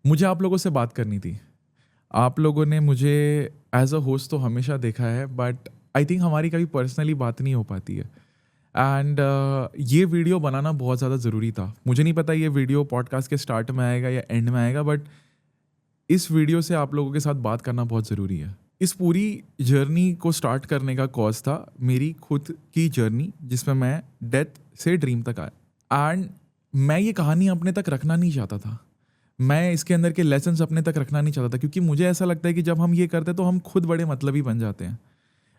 मुझे आप लोगों से बात करनी थी। आप लोगों ने मुझे एज़ अ होस्ट तो हमेशा देखा है, बट आई थिंक हमारी कभी पर्सनली बात नहीं हो पाती है। एंड ये वीडियो बनाना बहुत ज़्यादा ज़रूरी था। मुझे नहीं पता ये वीडियो पॉडकास्ट के स्टार्ट में आएगा या एंड में आएगा, बट इस वीडियो से आप लोगों के साथ बात करना बहुत ज़रूरी है। इस पूरी जर्नी को स्टार्ट करने का कॉज़ था मेरी खुद की जर्नी, जिसमें मैं डेथ से ड्रीम तक आया। एंड मैं ये कहानी अपने तक रखना नहीं चाहता था। मैं इसके अंदर के लेसन्स अपने तक रखना नहीं चाहता था, क्योंकि मुझे ऐसा लगता है कि जब हम ये करते हैं तो हम खुद बड़े मतलबी बन जाते हैं।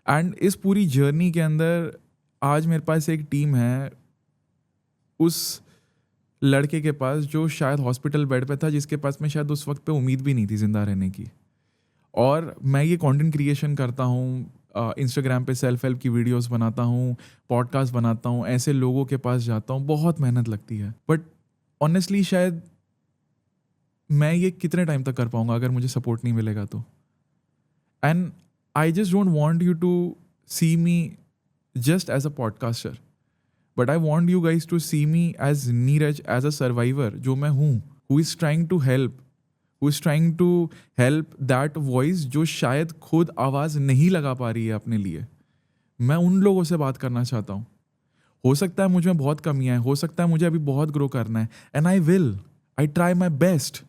एंड इस पूरी जर्नी के अंदर आज मेरे पास एक टीम है, उस लड़के के पास जो शायद हॉस्पिटल बेड पे था, जिसके पास में शायद उस वक्त पे उम्मीद भी नहीं थी ज़िंदा रहने की। और मैं ये कंटेंट क्रिएशन करता हूँ, इंस्टाग्राम पे सेल्फ हेल्प की वीडियोस बनाता हूँ, पॉडकास्ट बनाता हूँ, ऐसे लोगों के पास जाता हूँ, बहुत मेहनत लगती है। बट ऑनेस्टली शायद मैं ये कितने टाइम तक कर पाऊँगा अगर मुझे सपोर्ट नहीं मिलेगा तो। And I just don't want you to see me just as a podcaster, but I want you guys to see me as Neeraj, as a survivor जो मैं हूँ, who is trying to help, who is trying to help that voice जो शायद खुद आवाज़ नहीं लगा पा रही है अपने लिए। मैं उन लोगों से बात करना चाहता हूँ। हो सकता है मुझ में बहुत कमियाँ हैं, हो सकता है मुझे अभी बहुत ग्रो करना है, and I try my best.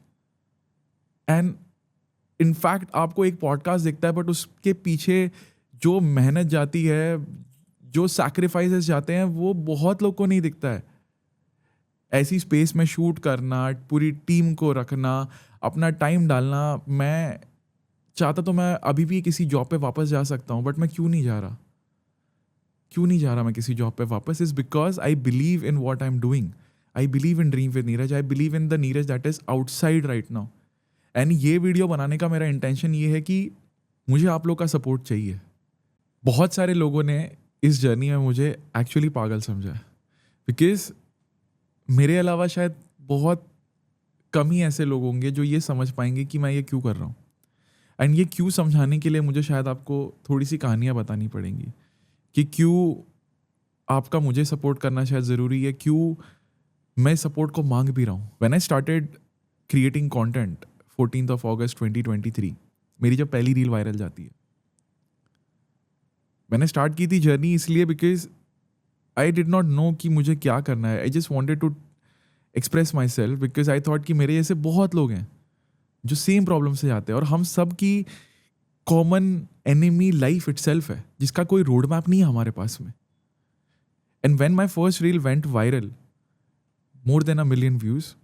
And in fact आपको एक पॉडकास्ट दिखता है, बट उसके पीछे जो मेहनत जाती है, जो सैक्रिफाइसेस जाते हैं, वो बहुत लोग को नहीं दिखता है। ऐसी स्पेस में शूट करना, पूरी टीम को रखना, अपना टाइम डालना। मैं चाहता तो मैं अभी भी किसी जॉब पे वापस जा सकता हूँ, बट मैं क्यों नहीं जा रहा? क्यों नहीं जा रहा मैं किसी जॉब पे वापस? Is because I believe in what I am doing. I believe in dream with Neeraj. I believe in the Neeraj that is outside right now. And ये वीडियो बनाने का मेरा इंटेंशन ये है कि मुझे आप लोग का सपोर्ट चाहिए। बहुत सारे लोगों ने इस जर्नी में मुझे एक्चुअली पागल समझा है, बिकॉज मेरे अलावा शायद बहुत कम ही ऐसे लोग होंगे जो ये समझ पाएंगे कि मैं ये क्यों कर रहा हूँ। एंड ये क्यों समझाने के लिए मुझे शायद आपको थोड़ी सी कहानियाँ बतानी पड़ेंगी कि क्यों आपका मुझे सपोर्ट करना शायद ज़रूरी है, क्यों मैं सपोर्ट को मांग भी रहा हूँ। When I started creating content 14 अगस्त 2023, मेरी जब पहली रील वायरल जाती है, मैंने स्टार्ट की थी जर्नी इसलिए because I did not know कि मुझे क्या करना है। I just wanted to express my self, because I thought कि मेरे जैसे बहुत लोग हैं जो सेम प्रॉब्लम से जाते हैं, और हम सब की कॉमन एनिमी लाइफ इटसेल्फ है, जिसका कोई रोड मैप नहीं है हमारे पास में। And when my first reel went viral, more than 1 million views,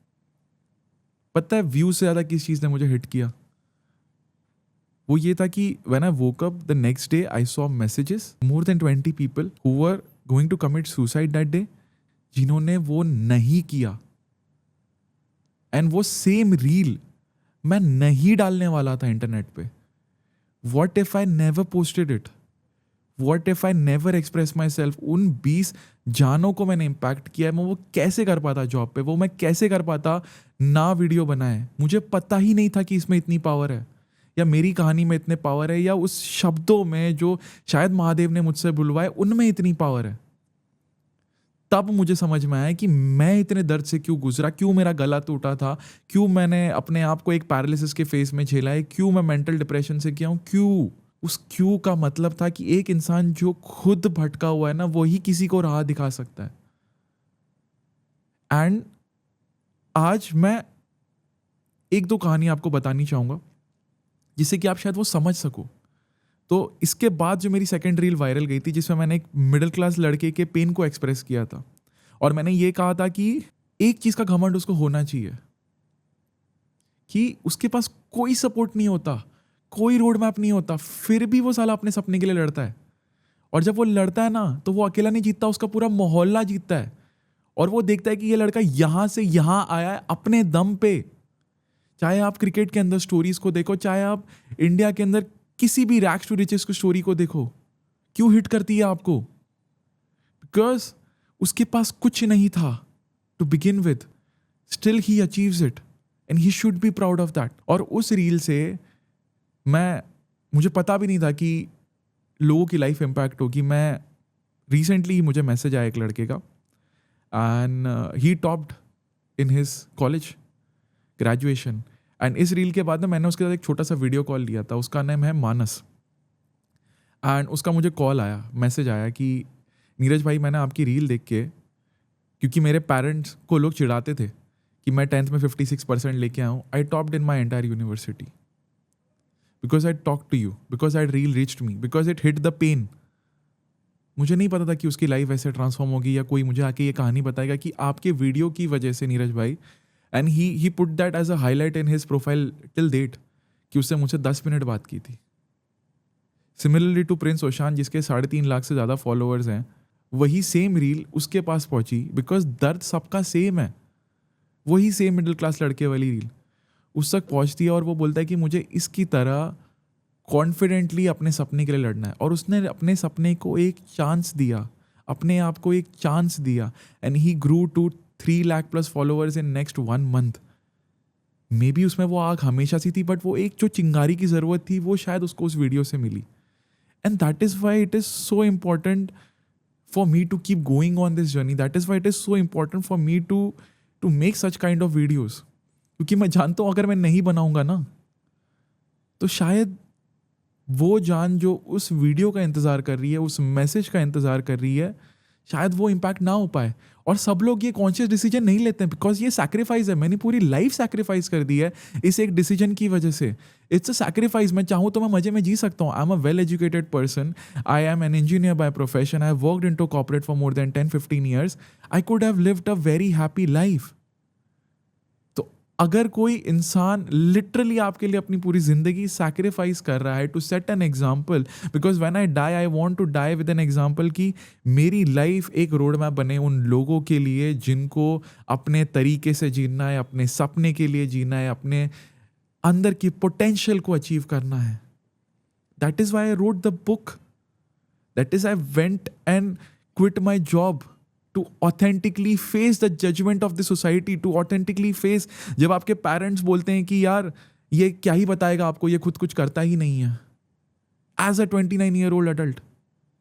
पता है व्यूज से ज़्यादा किस चीज़ ने मुझे हिट किया? वो ये था कि when I woke up the next day, I saw messages, more than 20 people who were going to commit suicide that day, जिन्होंने वो नहीं किया। एंड वो सेम रील मैं नहीं डालने वाला था इंटरनेट पे। What if I never posted it? What if I never express my self? उन 20 जानों को मैंने इम्पैक्ट किया है। मैं वो कैसे कर पाता जॉब पे? वो मैं कैसे कर पाता ना वीडियो बनाए? मुझे पता ही नहीं था कि इसमें इतनी पावर है, या मेरी कहानी में इतने पावर है, या उस शब्दों में जो शायद महादेव ने मुझसे बुलवाए उनमें इतनी पावर है। तब मुझे समझ में आया कि मैं इतने दर्द से क्यों गुजरा, क्यों मेरा गला टूटा था, क्यों मैंने अपने आप को एक पैरालिसिस के फेस में झेला है, क्यों मैं मेंटल डिप्रेशन से किया हूँ, क्यों। उस क्यों का मतलब था कि एक इंसान जो खुद भटका हुआ है ना, वही किसी को राह दिखा सकता है। एंड आज मैं एक दो कहानी आपको बतानी चाहूँगा जिससे कि आप शायद वो समझ सको। तो इसके बाद जो मेरी सेकंड रील वायरल गई थी, जिसमें मैंने एक मिडिल क्लास लड़के के पेन को एक्सप्रेस किया था, और मैंने ये कहा था कि एक चीज़ का घमंड उसको होना चाहिए कि उसके पास कोई सपोर्ट नहीं होता, कोई रोड मैप नहीं होता, फिर भी वो साला अपने सपने के लिए लड़ता है। और जब वो लड़ता है ना, तो वो अकेला नहीं जीतता, उसका पूरा मोहल्ला जीतता है। और वो देखता है कि ये लड़का यहाँ से यहाँ आया है अपने दम पे। चाहे आप क्रिकेट के अंदर स्टोरीज को देखो, चाहे आप इंडिया के अंदर किसी भी रैग्स टू रिचेस की स्टोरी को देखो, क्यों हिट करती है आपको? बिकॉज उसके पास कुछ नहीं था to begin with, still he achieves it and he should be proud of that. और उस रील से मुझे पता भी नहीं था कि लोगों की लाइफ इम्पैक्ट होगी। मैं रिसेंटली मुझे मैसेज आया एक लड़के का, and he topped in his college graduation, and इस रील के बाद ना मैंने उसके साथ एक छोटा सा वीडियो कॉल लिया था, उसका नाम है मानस। एंड उसका मुझे कॉल आया, मैसेज आया कि नीरज भाई मैंने आपकी रील देख के, क्योंकि मेरे पेरेंट्स को लोग चिढ़ाते थे कि मैं 10th में 56% लेके आऊँ, I topped in my entire university because I talk to you, because I reel reached me, because it hit the pen. मुझे नहीं पता था कि उसकी लाइफ ऐसे ट्रांसफॉर्म होगी, या कोई मुझे आके ये कहानी बताएगा कि आपके वीडियो की वजह से नीरज भाई, and he put that as a highlight in his profile till date, कि उससे मुझसे 10 मिनट बात की थी। सिमिलरली टू प्रिंस ओशान जिसके 3.5 लाख से ज़्यादा फॉलोअर्स हैं, वही सेम रील उसके पास पहुंची बिकॉज दर्द सबका सेम है। वही सेम मिडिल क्लास लड़के वाली रील उस तक पहुंचती है और वो बोलता है कि मुझे इसकी तरह कॉन्फिडेंटली अपने सपने के लिए लड़ना है। और उसने अपने सपने को एक चांस दिया, अपने आप को एक चांस दिया, and he grew to 3 lakh plus followers in next 1 month. Maybe उसमें वो आग हमेशा सी थी, बट वो एक जो चिंगारी की ज़रूरत थी वो शायद उसको उस वीडियो से मिली। And that is why it is so important for me to keep going on this journey. That is why it is so important for me to make such kind of videos. क्योंकि मैं जानता हूँ अगर मैं नहीं बनाऊंगा ना, तो शायद वो जान जो उस वीडियो का इंतज़ार कर रही है, उस मैसेज का इंतज़ार कर रही है, शायद वो इम्पैक्ट ना हो पाए। और सब लोग ये कॉन्शियस डिसीजन नहीं लेते हैं बिकॉज ये सैक्रिफाइस है। मैंने पूरी लाइफ सैक्रिफाइस कर दी है इस एक डिसीजन की वजह से। It's a sacrifice. मैं चाहूँ तो मैं मजे में जी सकता हूँ। I am a well educated person, I am an engineer by profession, I have worked into corporate for more than 10-15 years, I could have lived a very happy life. तो अगर कोई इंसान लिटरली आपके लिए अपनी पूरी जिंदगी सैक्रिफाइस कर रहा है to set an example, because when I die I want to die with an example, कि मेरी लाइफ एक रोड मैप बने उन लोगों के लिए जिनको अपने तरीके से जीना है, अपने सपने के लिए जीना है, अपने अंदर की पोटेंशियल को अचीव करना है। That is why I wrote the book, that is I went and quit my job to authentically face the judgment of the society, to authentically face जब आपके पेरेंट्स बोलते हैं कि यार ये क्या ही बताएगा आपको, ये खुद कुछ करता ही नहीं है। As a 29-year-old adult,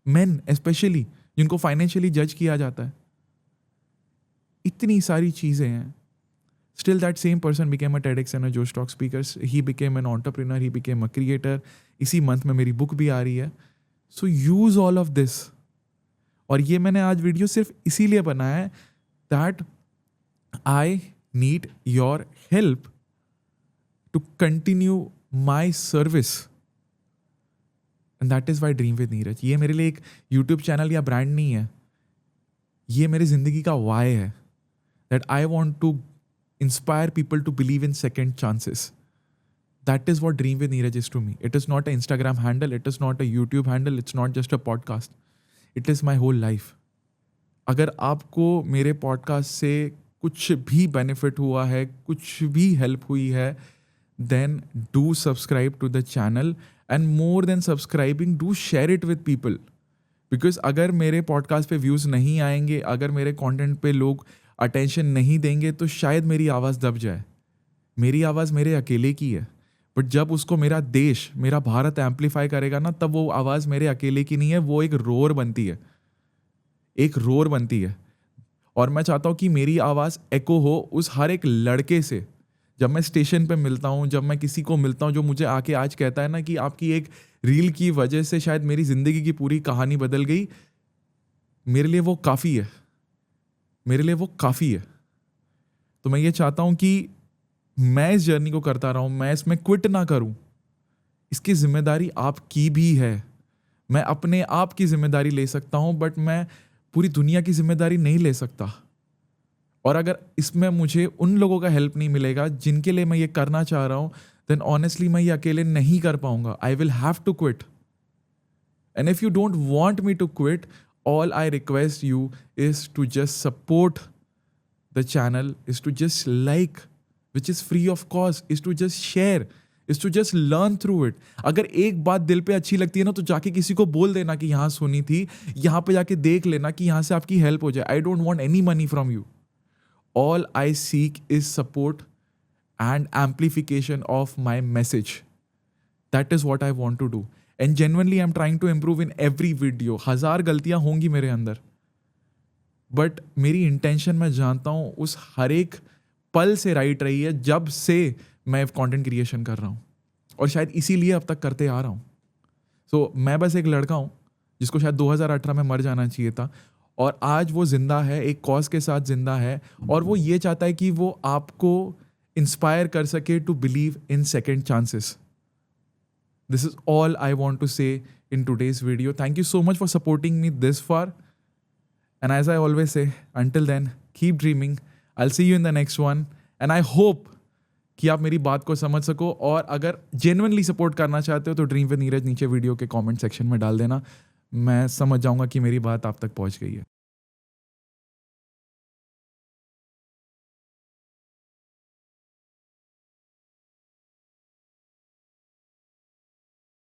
men especially, जिनको फाइनेंशियली जज किया जाता है, इतनी सारी चीज़ें हैं। Still that same person became a TEDx and a Josh Talk speaker. He became an entrepreneur, he became a creator. इसी मंथ में मेरी बुक भी आ रही है। So use all of this. और ये मैंने आज वीडियो सिर्फ इसीलिए बनाया है that I need your help to continue my service, and that is why dream with Neeraj. ये मेरे लिए एक यूट्यूब चैनल या ब्रांड नहीं है, ये मेरी जिंदगी का वाई है, that I want to inspire people to believe in second chances. That is what Dream with Neeraj is to me. It is not an Instagram handle, it is not a YouTube handle, it's not just a podcast. It is my whole life. अगर आपको मेरे podcast से कुछ भी benefit हुआ है, कुछ भी हेल्प हुई है, then do subscribe to the channel, and more than subscribing, do share it with people. Because अगर मेरे पॉडकास्ट पे व्यूज़ नहीं आएंगे, अगर मेरे कंटेंट पे लोग अटेंशन नहीं देंगे, तो शायद मेरी आवाज़ दब जाए. मेरी आवाज़ मेरे अकेले की है, बट जब उसको मेरा देश, मेरा भारत एम्पलीफाई करेगा ना, तब वो आवाज़ मेरे अकेले की नहीं है, वो एक रोर बनती है, एक रोर बनती है. और मैं चाहता हूँ कि मेरी आवाज़ एको हो उस हर एक लड़के से. जब मैं स्टेशन पे मिलता हूँ, जब मैं किसी को मिलता हूँ जो मुझे आके आज कहता है ना कि आपकी एक रील की वजह से शायद मेरी ज़िंदगी की पूरी कहानी बदल गई, मेरे लिए वो काफ़ी है, मेरे लिए वो काफ़ी है. तो मैं ये चाहता हूँ कि मैं इस जर्नी को करता रहा हूँ, मैं इसमें क्विट ना करूँ. इसकी जिम्मेदारी आपकी भी है. मैं अपने आप की जिम्मेदारी ले सकता हूँ, बट मैं पूरी दुनिया की जिम्मेदारी नहीं ले सकता. और अगर इसमें मुझे उन लोगों का हेल्प नहीं मिलेगा जिनके लिए मैं ये करना चाह रहा हूँ, देन ऑनेस्टली मैं ये अकेले नहीं कर पाऊंगा. I will have to quit. And if you don't want me to quit, all I request you is to just support the channel, is to just like, which is free of cost, is to just share, is to just learn through it. अगर एक बात दिल पे अच्छी लगती है ना, तो जाके किसी को बोल देना कि यहाँ सुनी थी, यहाँ पे जाके देख लेना कि यहाँ से आपकी हेल्प हो जाए. I don't want any money from you. All I seek is support and amplification of my message. That is what I want to do. And genuinely I'm trying to improve in every video. 1000 गलतियां होंगी मेरे अंदर, but मेरी intention मैं जानता हूँ उस हर एक पल से राइट रही है जब से मैं कंटेंट क्रिएशन कर रहा हूँ और शायद इसीलिए अब तक करते आ रहा हूँ। सो मैं बस एक लड़का हूँ जिसको शायद 2018 में मर जाना चाहिए था और आज वो जिंदा है, एक कॉज के साथ जिंदा है और वो ये चाहता है कि वो आपको इंस्पायर कर सके to believe in second chances. This is all I want to say in today's video. Thank you so much for supporting me this far. And as I always say, until then, keep dreaming. I'll see you in the next one. And I hope कि आप मेरी बात को समझ सको और अगर genuinely support करना चाहते हो तो ड्रीम विद नीरज नीचे वीडियो के कमेंट सेक्शन में डाल देना। मैं समझ जाऊंगा कि मेरी बात आप तक पहुंच गई है।